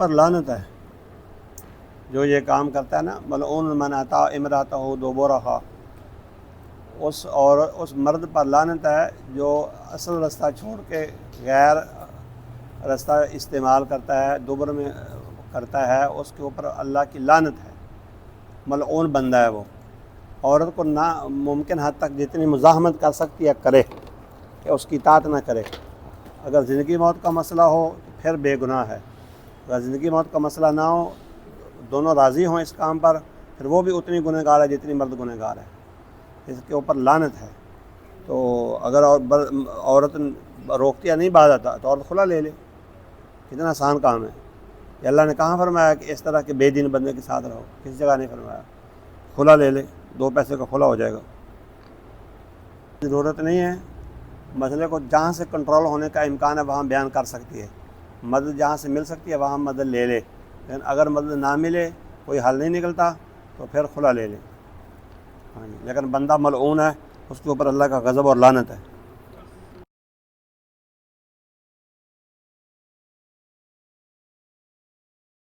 پر لعنت ہے جو یہ کام کرتا ہے نا، ملعون من اتی امرأتہ دبرہا، اس مرد پر لعنت ہے جو اصل رستہ چھوڑ کے غیر رستہ استعمال کرتا ہے، دبر میں کرتا ہے، اس کے اوپر اللہ کی لعنت ہے، ملعون بندہ ہے وہ۔ عورت کو نہ ممکن حد تک جتنی مزاحمت کر سکتی ہے کرے، کہ اس کی اطاعت نہ کرے۔ اگر زندگی موت کا مسئلہ ہو تو پھر بے گناہ ہے، اگر زندگی موت کا مسئلہ نہ ہو، دونوں راضی ہوں اس کام پر، پھر وہ بھی اتنی گنہگار ہے جتنی مرد گنہگار ہے، اس کے اوپر لعنت ہے۔ تو اگر عورت روکتی ہے نہیں باز آتا تو عورت خلا لے لے، کتنا آسان کام ہے۔ یہ اللہ نے کہاں فرمایا کہ اس طرح کے بے دین بندے کے ساتھ رہو، کسی جگہ نہیں فرمایا۔ خلا لے لے، 2 پیسے کا خلا ہو جائے گا۔ ضرورت نہیں ہے، مسئلے کو جہاں سے کنٹرول ہونے کا امکان ہے وہاں بیان کر سکتی ہے، مدد جہاں سے مل سکتی ہے وہاں مدد لے لے، لیکن اگر مدد نہ ملے، کوئی حل نہیں نکلتا، تو پھر خلا لے لے۔ لیکن بندہ ملعون ہے، اس کے اوپر اللہ کا غضب اور لعنت ہے۔